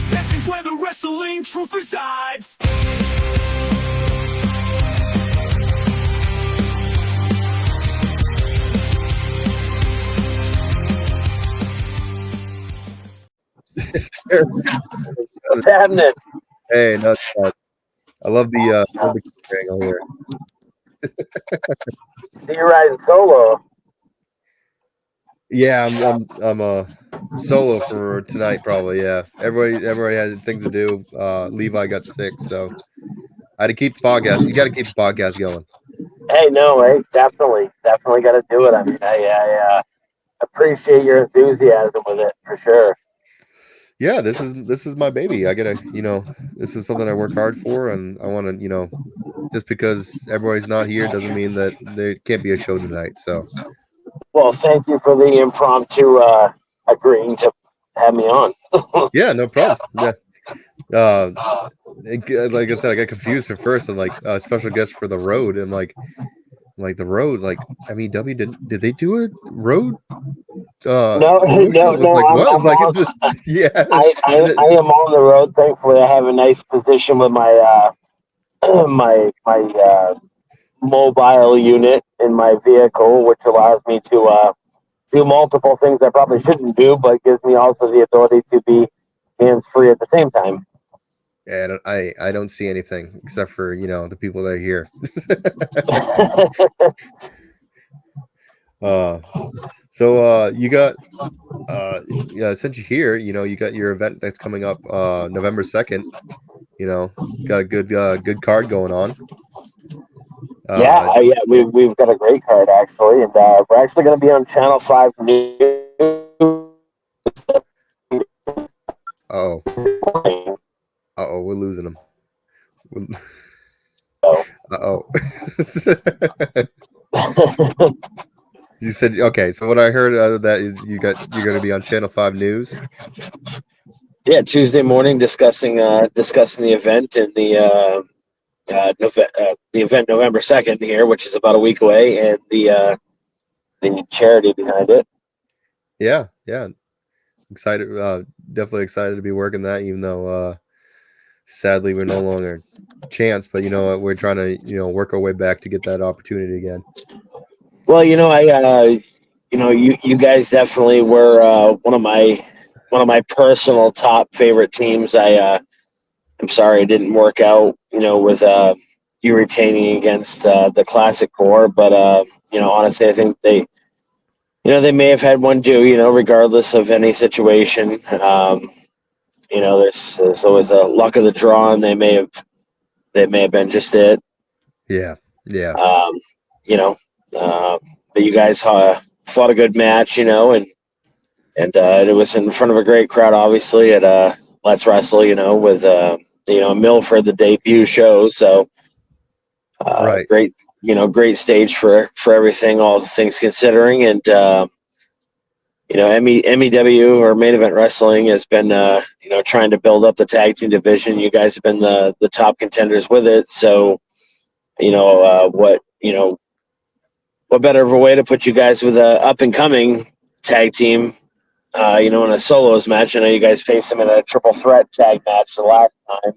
sessions where the wrestling truth resides. What's happening? Hey, nuts. I love the angle here. See you riding solo. Yeah, I'm solo for tonight probably. Yeah, everybody had things to do. Levi got sick, so I had to keep the podcast. You got to keep the podcast going. Hey, no, hey, definitely got to do it. I mean, I appreciate your enthusiasm with it for sure. Yeah, this is my baby. I gotta, this is something I work hard for, and I want to, just because everybody's not here doesn't mean that there can't be a show tonight. So, well, thank you for the impromptu agreeing to have me on. yeah, no problem. Yeah, like I said, I got confused at first. I'm like special guest for the road, and like the road, like MEW did they do a road? No, Promotion? It was like I'm what? It was like on, yeah. I am on the road. Thankfully, I have a nice position with my my mobile unit in my vehicle, which allows me to do multiple things I probably shouldn't do, but gives me also the ability to be hands free at the same time. And I don't see anything except for the people that are here. So you got yeah, since you're here, you got your event that's coming up November 2nd. Got a good card going on. Yeah, we've got a great card actually, and we're actually going to be on Channel 5 News. Uh-oh. Uh-oh, we're losing them. Uh-oh. You said okay. So what I heard out of that is you're going to be on Channel 5 News. Yeah, Tuesday morning discussing the event and the event November 2nd here, which is about a week away, and the charity behind it. Yeah. Excited, definitely excited to be working that, even though sadly we're no longer chance, but we're trying to work our way back to get that opportunity again. Well, you guys definitely were one of my personal top favorite teams. I'm sorry it didn't work out, with you retaining against the Classic Core, but honestly, I think they may have had one due, regardless of any situation. There's always a luck of the draw, and they may have been just it. Yeah. But you guys fought a good match, and it was in front of a great crowd, obviously at Let's Wrestle, with Milford, the debut show. So Right. Great stage for everything, all things considering, and MEW or Main Event Wrestling has been trying to build up the tag team division. You guys have been the top contenders with it, so what better of a way to put you guys with a up and coming tag team, in a solos match. I know you guys faced them in a triple threat tag match the last time.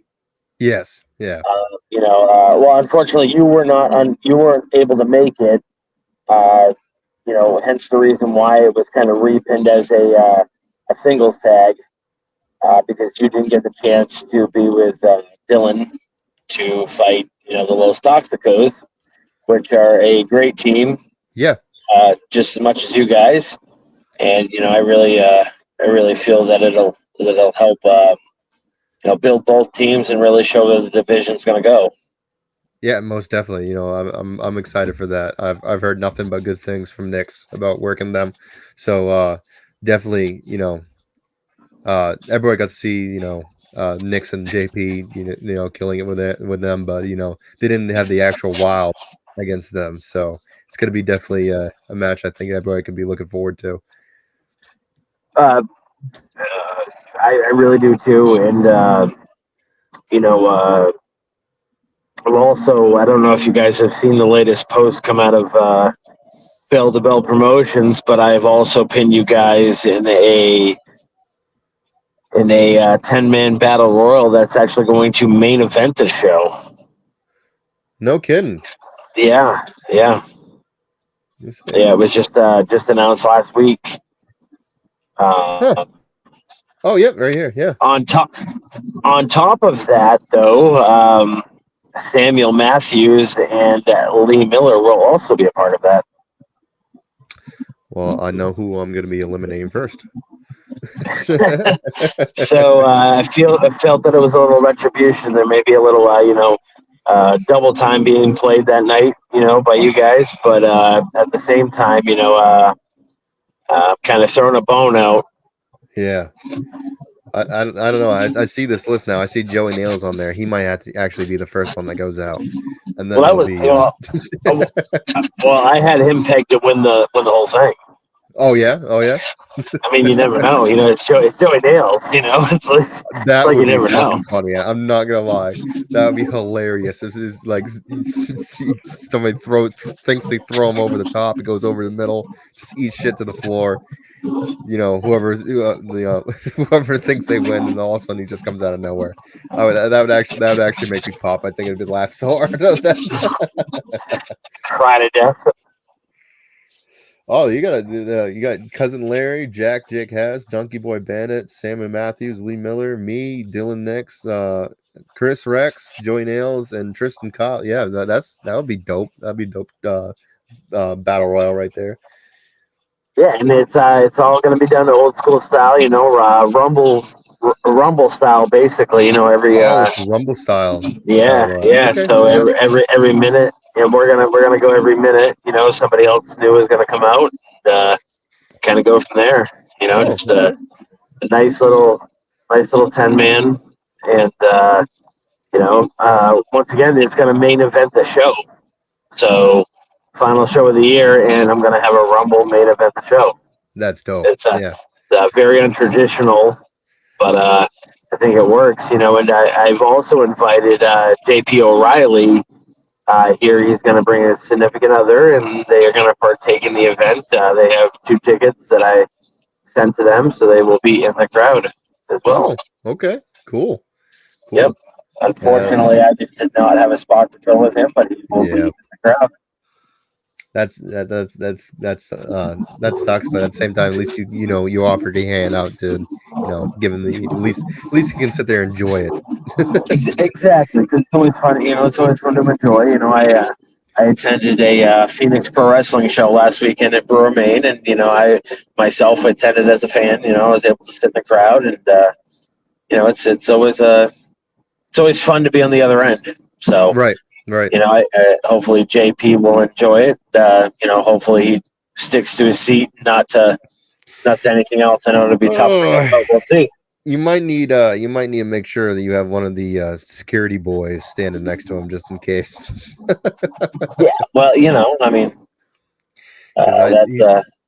Yes. Yeah. Well, unfortunately, you weren't able to make it. Hence the reason why it was kind of repinned as a singles tag, because you didn't get the chance to be with Dylan to fight, the Los Toxicos, which are a great team. Yeah. Just as much as you guys, and I really feel that it'll help build both teams and really show where the division's going to go. Yeah, most definitely. I'm excited for that. I've heard nothing but good things from Nix about working them. So definitely, everybody got to see, Nix and JP, killing it with them, but they didn't have the actual wow against them. So it's going to be definitely a match I think everybody could be looking forward to. I really do too, and also, I don't know if you guys have seen the latest post come out of Bell to Bell Promotions, but I've also pinned you guys in in a 10-man battle royal that's actually going to main event the show. No kidding. Yeah. It was just announced last week. Huh. Oh, yep, right here. Yeah. On top of that, though, Samuel Matthews and Lee Miller will also be a part of that. Well, I know who I'm going to be eliminating first. So I felt that it was a little retribution. There may be a little, double time being played that night, by you guys. But at the same time, kind of throwing a bone out. Yeah. I don't know. I see this list now. I see Joey Nails on there. He might have to actually be the first one that goes out, and then Well, I had him pegged to win the whole thing. Oh yeah. I mean, you never know. It's Joey Nails. It's that like would you be never fucking know. funny. I'm not gonna lie. That would be hilarious. If it's like somebody thinks they throw him over the top, it goes over the middle, just eats shit to the floor. Whoever thinks they win, and all of a sudden he just comes out of nowhere. That would actually make me pop. I think it'd laugh so hard at that. Cry to death. Oh, you got Cousin Larry, Jake Has, Donkey Boy Bandit, Samuel Matthews, Lee Miller, me, Dylan Nix, Chris Rex, Joey Nails, and Tristan Kyle. Yeah, that would be dope. That'd be dope. Battle Royale right there. Yeah, and it's all going to be done the old school style, Rumble style, basically. Every Rumble style. Yeah. Okay, So yeah. every minute, and we're gonna go every minute. Somebody else new is gonna come out, and kind of go from there. Just okay. a nice little 10-man, and once again, it's gonna main event the show. So final show of the year, and I'm gonna have a Rumble main event the show. That's dope. It's yeah. It's very untraditional, but I think it works. And I've also invited JP O'Reilly. Here he's going to bring a significant other, and they are going to partake in the event. They have 2 tickets that I sent to them, so they will be in the crowd as well. Oh, okay, cool. Yep. Unfortunately, I did not have a spot to fill with him, but he will be in the crowd. That sucks, but at the same time, at least you offered a hand out to give him the at least you can sit there and enjoy it. Exactly, because it's always fun. It's always fun to enjoy. I attended a Phoenix Pro Wrestling show last weekend at Buren, Maine, and I myself attended as a fan. I was able to sit in the crowd, and it's always fun to be on the other end. So right. Hopefully JP will enjoy it. Hopefully he sticks to his seat, not to anything else. I know it'll be tough for him, but we'll see. You might need to make sure that you have one of the security boys standing next to him just in case. Yeah, well, I mean,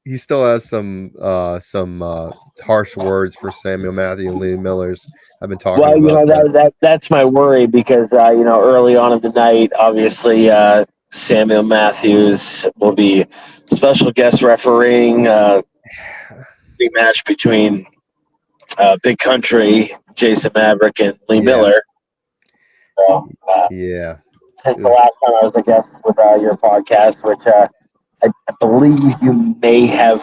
he still has some harsh words for Samuel Matthews and Lee Miller's. I've been talking about that's my worry because early on in the night, obviously Samuel Matthews will be special guest refereeing big match between Big Country, Jason Maverick, and Lee Miller. So, since the last time I was a guest with your podcast, which I believe you may have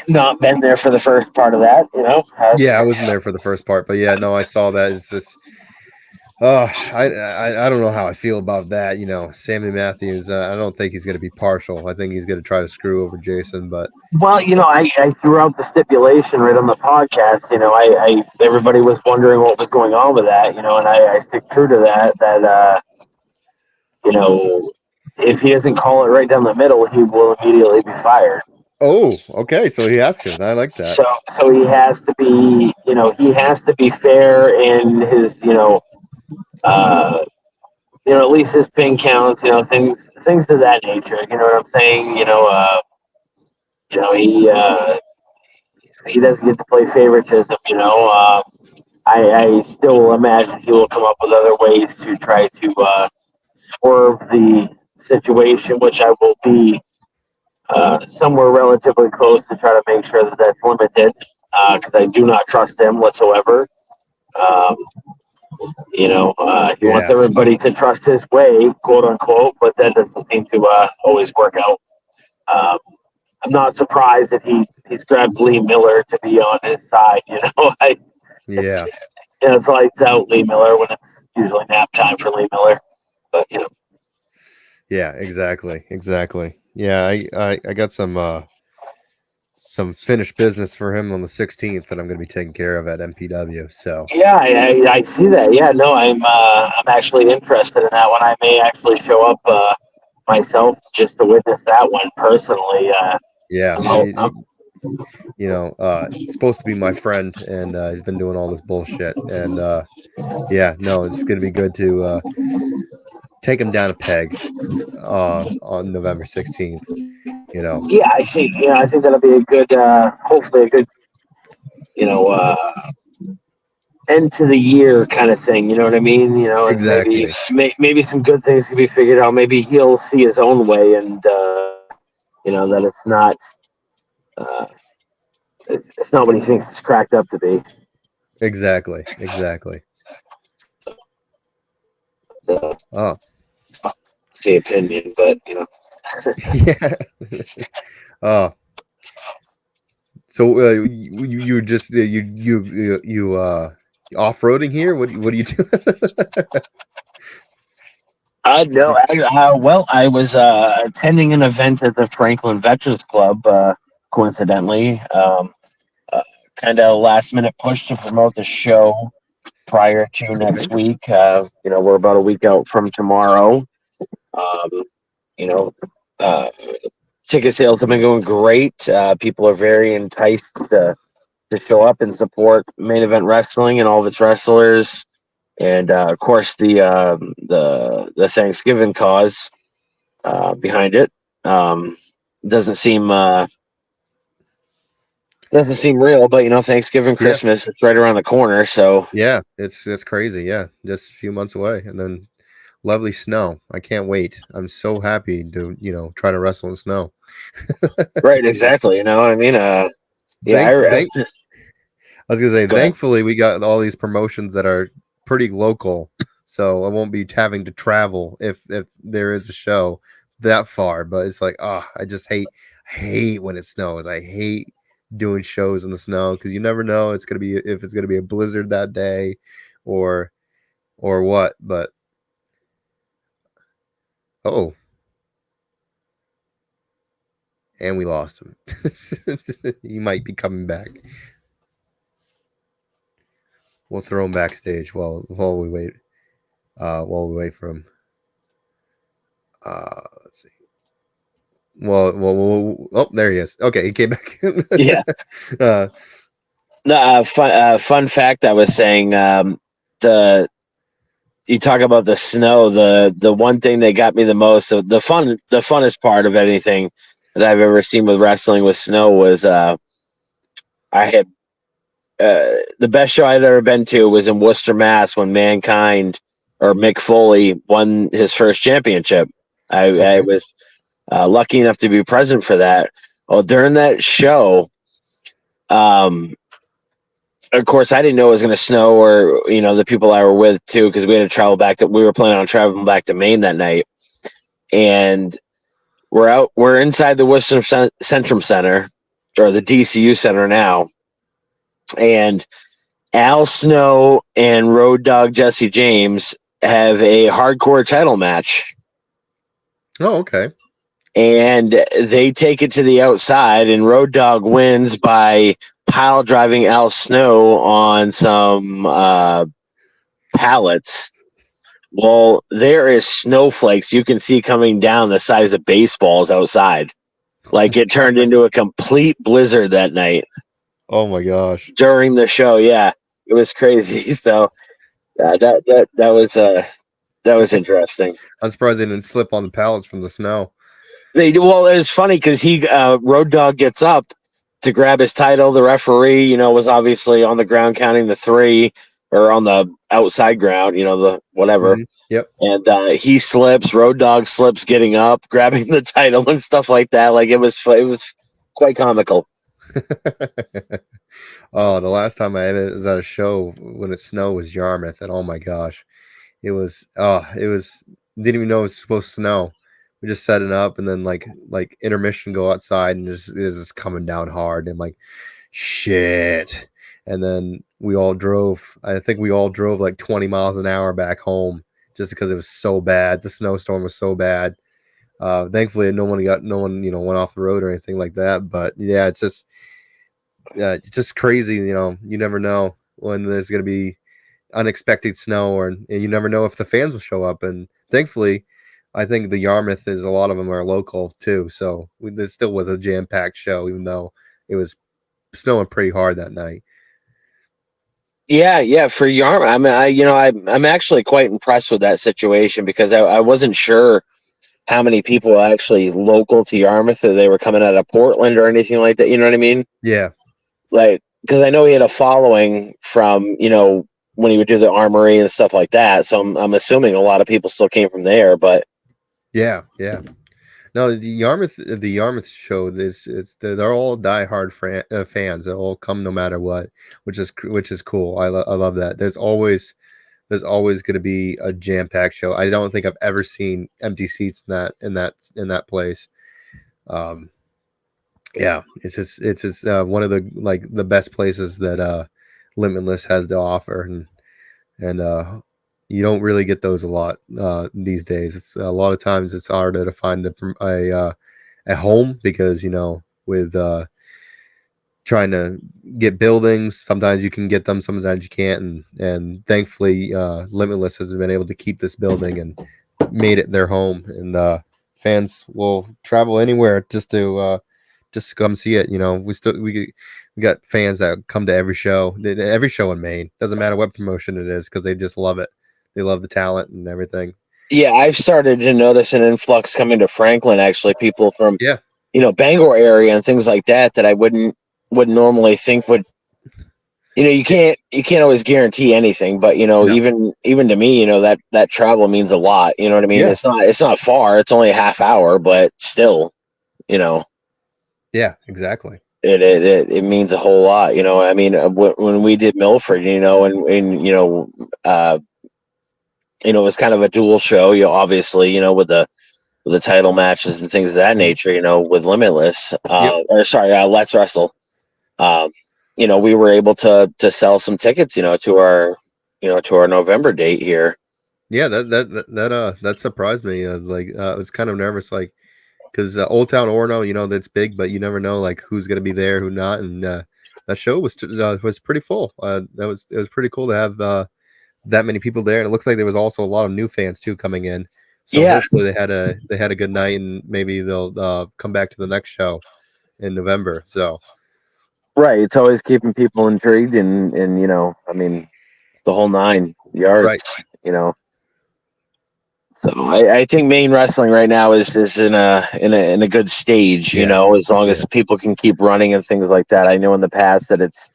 not been there for the first part of that, I wasn't there for the first part, but I saw that. It's just, I don't know how I feel about that. Sammy Matthews, I don't think he's going to be partial. I think he's going to try to screw over Jason, but I threw out the stipulation right on the podcast. Everybody was wondering what was going on with that, and I stick true to that. If he doesn't call it right down the middle, he will immediately be fired. Oh, okay. So he has to. I like that. So he has to be, he has to be fair in his, at least his pin counts, things of that nature. You know what I'm saying? He doesn't get to play favoritism. I still imagine he will come up with other ways to try to swerve the situation, which I will be somewhere relatively close to try to make sure that that's limited. because I do not trust him whatsoever. Um, he wants Yeah. everybody to trust his way, quote unquote, but that doesn't seem to always work out. Um, I'm not surprised that he's grabbed Lee Miller to be on his side. Yeah. It's lights out Lee Miller when it's usually nap time for Lee Miller. But Yeah, exactly. Yeah, I got some finished business for him on the 16th that I'm going to be taking care of at MPW. So yeah, I see that. Yeah, no, I'm actually interested in that one. I may actually show up myself just to witness that one personally. yeah, I'm, he's supposed to be my friend, and he's been doing all this bullshit. And yeah, no, it's going to be good to take him down a peg on November 16th. yeah, I see. Yeah, I think that'll be a good, hopefully a good, end to the year kind of thing. You know what I mean? And Exactly. maybe some good things can be figured out. Maybe he'll see his own way, and that it's not, uh, it's not what he thinks it's cracked up to be. Exactly. Oh, The opinion, but yeah. Oh, so you just you off-roading here? What are you doing? No. Well, I was attending an event at the Franklin Veterans Club. Coincidentally, kind of last minute push to promote the show prior to next week. We're about a week out from tomorrow. Um, you know, uh, Ticket sales have been going great. People are very enticed to show up and support Main Event Wrestling and all of its wrestlers, and of course the Thanksgiving cause behind it. Doesn't seem real, but Thanksgiving, Yeah. Christmas, it's right around the corner. So Yeah, it's crazy. Yeah, just a few months away, and then lovely snow. I can't wait. I'm so happy to try to wrestle in snow. right, exactly. You know what I mean? Yeah, I was gonna say, go ahead. thankfully, we got all these promotions that are pretty local, so I won't be having to travel if there is a show that far. But it's like, I just hate when it snows. I hate doing shows in the snow because you never know if it's gonna be a blizzard that day, or what. But oh, and we lost him. He might be coming back. We'll throw him backstage while we wait. While we wait for him. Let's see. Oh, there he is. Okay, he came back. Yeah. Fun fact. I was saying you talk about the snow. The one thing that got me the most, the funnest part of anything that I've ever seen with wrestling with snow was I had the best show I'd ever been to was in Worcester, Mass, when Mankind or Mick Foley won his first championship. I was lucky enough to be present for that. Well, during that show, of course, I didn't know it was going to snow, or the people I were with too, because we had to travel back we were planning on traveling back to Maine that night, and we're inside the Worcester Centrum Center, or the DCU Center now, and Al Snow and Road Dogg Jesse James have a hardcore title match. Oh, okay. And they take it to the outside, and Road Dogg wins by pile driving Al Snow on some pallets. Well, there is snowflakes you can see coming down the size of baseballs outside. Like, it turned into a complete blizzard that night. Oh my gosh! During the show, yeah, it was crazy. So that was interesting. I'm surprised they didn't slip on the pallets from the snow. They do. Well, it's funny because Road Dogg gets up to grab his title. The referee, was obviously on the ground counting the 3, or on the outside ground, the whatever. Mm-hmm. Yep. And he slips. Road Dogg slips, getting up, grabbing the title and stuff like that. Like, it was quite comical. Oh, the last time I was at a show when it snowed was Yarmouth, and oh my gosh, it was didn't even know it was supposed to snow. We just set it up, and then like intermission, go outside, and just it was just coming down hard, and like shit. And then we all drove. I think we all drove like 20 miles an hour back home just because it was so bad. The snowstorm was so bad. Thankfully, no one went off the road or anything like that. But yeah, it's just crazy. You never know when there's gonna be unexpected snow, and you never know if the fans will show up. And thankfully, I think the Yarmouth is a lot of them are local too. So this still was a jam packed show, even though it was snowing pretty hard that night. Yeah, yeah. For Yarmouth, I mean, I'm actually quite impressed with that situation because I wasn't sure how many people were actually local to Yarmouth, or they were coming out of Portland or anything like that. You know what I mean? Yeah. Like, because I know he had a following from, when he would do the armory and stuff like that. So I'm assuming a lot of people still came from there. But Yeah. No, the Yarmouth show. They're all diehard fans. They all come no matter what, which is cool. I love that. There's always going to be a jam packed show. I don't think I've ever seen empty seats in that place. Yeah, it's just one of the best places that Limitless has to offer, and you don't really get those a lot these days. It's a lot of times it's harder to find a home because with trying to get buildings, sometimes you can get them, sometimes you can't, and thankfully Limitless has been able to keep this building and made it their home, and fans will travel anywhere just to come see it. We got fans that come to every show in Maine. Doesn't matter what promotion it is because they just love it. They love the talent and everything. yeah, I've started to notice an influx coming to Franklin. Actually, people from Yeah, Bangor area and things like that I wouldn't normally think would. You can't always guarantee anything, but no, even to me, that travel means a lot. You know what I mean? yeah, It's not far. It's only a half hour, but still, yeah, exactly. it means a whole lot. I mean, when we did Milford, it was kind of a dual show. Obviously, with the title matches and things of that nature. With Limitless, Yep. or sorry, Let's Wrestle. We were able to sell some tickets, to our November date here. Yeah, that surprised me. I was kind of nervous, like because Old Town Orono, that's big, but you never know like who's gonna be there, who not, and that show was pretty full. It was pretty cool to have that many people there, and it looks like there was also a lot of new fans too coming in. So Yeah. hopefully they had a good night, and maybe they'll come back to the next show in November. So Right. It's always keeping people intrigued and I mean, the whole 9 yards, right, So I think Maine wrestling right now is in a good stage, yeah, as long yeah, as people can keep running and things like that. I know in the past that it's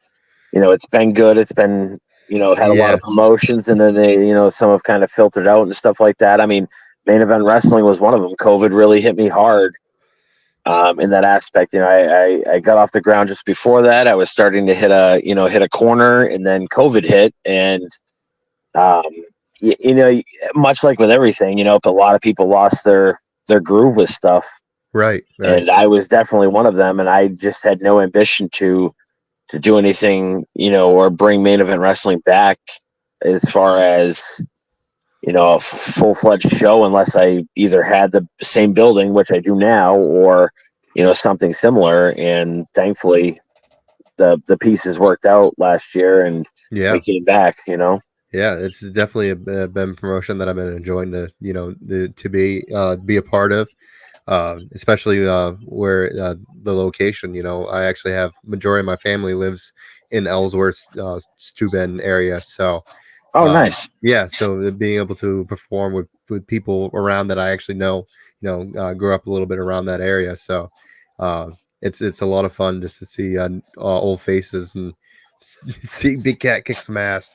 been good. It's been, had a lot of yes, promotions, and then they, some have kind of filtered out and stuff like that. I mean, Main Event Wrestling was one of them. COVID really hit me hard in that aspect. I got off the ground just before that. I was starting to hit a corner, and then COVID hit, and um, much like with everything, a lot of people lost their groove with stuff, right, and I was definitely one of them. And I just had no ambition to do anything, or bring Main Event Wrestling back as far as a full-fledged show, unless I either had the same building, which I do now, or something similar. And thankfully the pieces worked out last year, and yeah. we came back. Yeah, it's definitely been a promotion that I've been enjoying to be a part of, especially where the location. I actually have majority of my family lives in Ellsworth, Steuben area, so Oh, nice. yeah, so being able to perform with people around that I actually know, grew up a little bit around that area, so it's a lot of fun just to see old faces and see Big Cat kick some ass,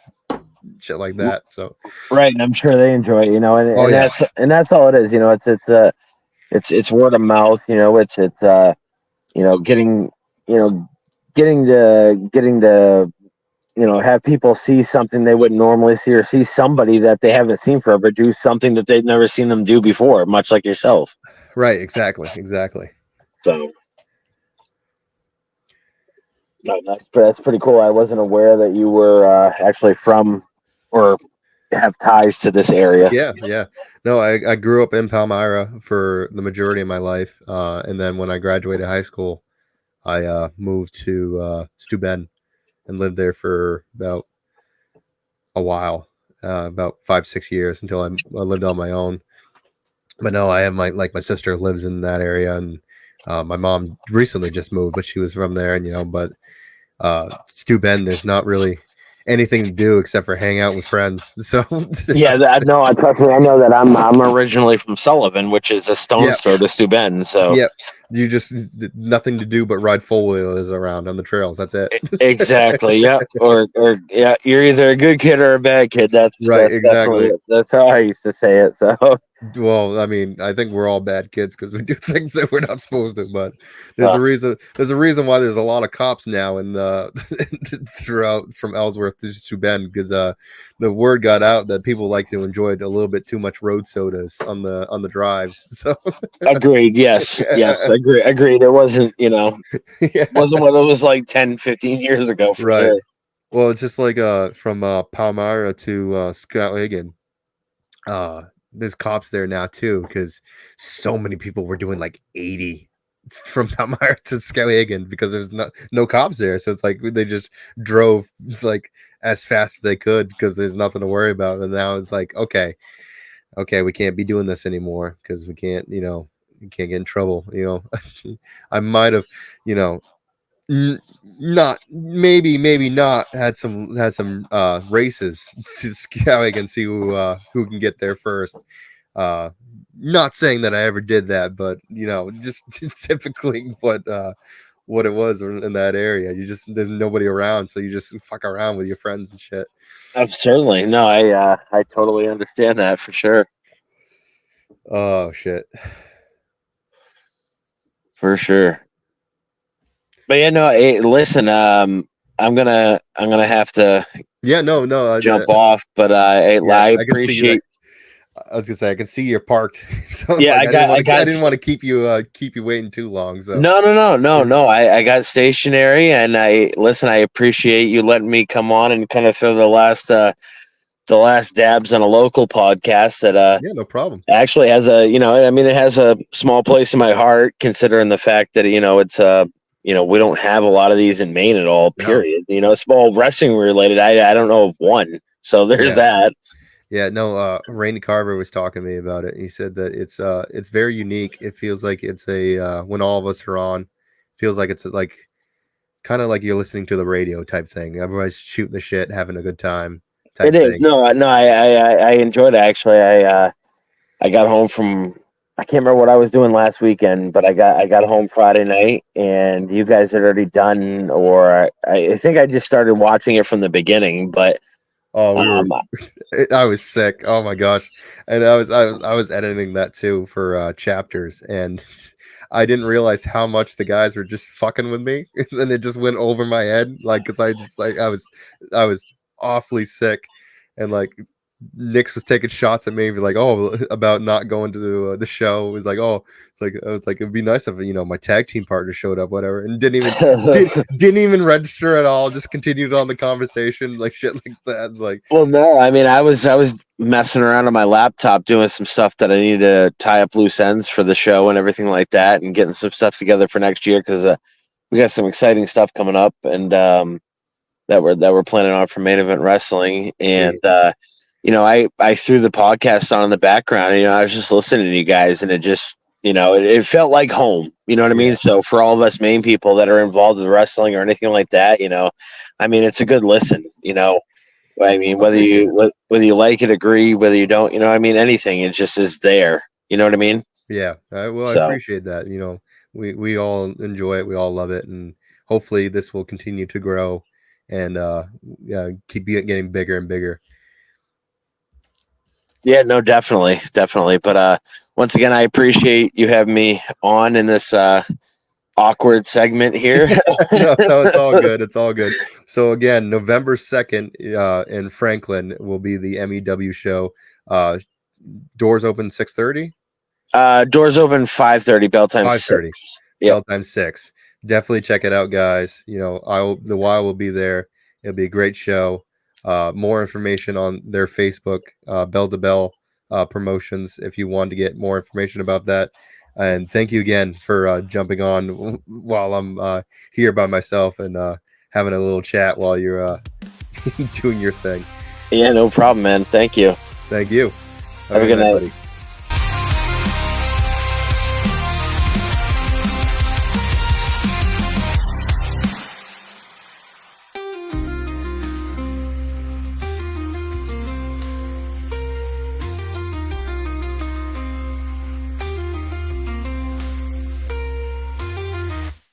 shit like that. So Right, and I'm sure they enjoy it, and, oh and yeah, that's all it is. It's word of mouth. It's getting getting to have people see something they wouldn't normally see, or see somebody that they haven't seen forever do something that they've never seen them do before, much like yourself. Right. Exactly. So no, that's pretty cool. I wasn't aware that you were actually from or have ties to this area. Yeah. No, I grew up in Palmyra for the majority of my life, and then when I graduated high school, I moved to Steuben and lived there for about a while, about 5-6 years until I lived on my own. But no, I have my sister lives in that area, and my mom recently just moved, but she was from there, and but Steuben, there's not really anything to do except for hang out with friends. So Yeah, no, I know that I'm originally from Sullivan, which is a stone's throw to Steuben. So yeah, you just nothing to do but ride four wheelers around on the trails. That's it. exactly. Yeah. Or yeah, you're either a good kid or a bad kid. That's Right, exactly. That's how I used to say it. So Well, I mean, I think we're all bad kids because we do things that we're not supposed to. But there's a reason. There's a reason why there's a lot of cops now in throughout from Ellsworth to Bend, because the word got out that people like to enjoy a little bit too much road sodas on the drives. So agreed. Yes. Agreed. It wasn't wasn't what it was like 10, 15 years ago for right. sure. Well, it's just like from Palmyra to Skowhegan. There's cops there now too, because so many people were doing like 80 from Palmyra to Skowhegan because there's no cops there. So it's like they just drove like as fast as they could because there's nothing to worry about. And now it's like, okay, we can't be doing this anymore because we can't, you can't get in trouble. I might have, not maybe not had some races to Skowhegan and see who can get there first. Not saying that I ever did that, but just typically what it was in that area. There's nobody around, so you just fuck around with your friends and shit. Certainly. No, I totally understand that for sure. Oh shit. For sure. But yeah, no, hey, listen, I'm gonna have to jump off, but I appreciate. I was gonna say I can see you're parked, so Yeah, I didn't want to keep you waiting too long. So no. I got stationary, and I appreciate you letting me come on and kind of throw the last dabs on a local podcast that yeah, no problem. actually has it has a small place in my heart, considering the fact that it's we don't have a lot of these in Maine at all, period. No. It's all wrestling related. I don't know of one, so there's that. Yeah, no, Randy Carver was talking to me about it. He said that it's very unique. It feels like it's a when all of us are on, feels like it's like kind of like you're listening to the radio type thing. Everybody's shooting the shit, having a good time. It is. Thing. No, I enjoyed it actually. I got home from, I can't remember what I was doing last weekend, but I got home Friday night, and you guys had already done, or I think I just started watching it from the beginning, but I was sick. Oh my gosh. And I was editing that too for chapters, and I didn't realize how much the guys were just fucking with me. And it just went over my head, like, because I was awfully sick, and like Nix was taking shots at me, like, oh, about not going to the show. It was like, oh, it's like it'd be nice if my tag team partner showed up, whatever, and didn't even register at all. Just continued on the conversation, like shit like that. It's like, well, no, I mean, I was messing around on my laptop doing some stuff that I needed to tie up loose ends for the show and everything like that, and getting some stuff together for next year because we got some exciting stuff coming up, and that we're planning on for Main Event Wrestling, and I threw the podcast on in the background. And, I was just listening to you guys, and it just, it felt like home. You know what I mean? So for all of us Maine people that are involved with wrestling or anything like that, I mean, it's a good listen. I mean, whether you like it, agree, whether you don't, I mean, anything, it just is there. You know what I mean? Yeah. I appreciate that. We all enjoy it. We all love it, and hopefully this will continue to grow and keep getting bigger and bigger. Yeah, no, definitely. But once again, I appreciate you having me on in this awkward segment here. No, it's all good. It's all good. So again, November 2nd in Franklin will be the MEW show. Doors open 6:30. Doors open 5:30. Bell time 5:30. 6. Bell time 6. Definitely check it out, guys. You know, the Y will be there. It'll be a great show. More information on their Facebook, Bell to Bell promotions, if you want to get more information about that. And thank you again for jumping on while I'm here by myself and having a little chat while you're doing your thing. Yeah, no problem, man. Thank you. Thank you. Have a good night. Buddy.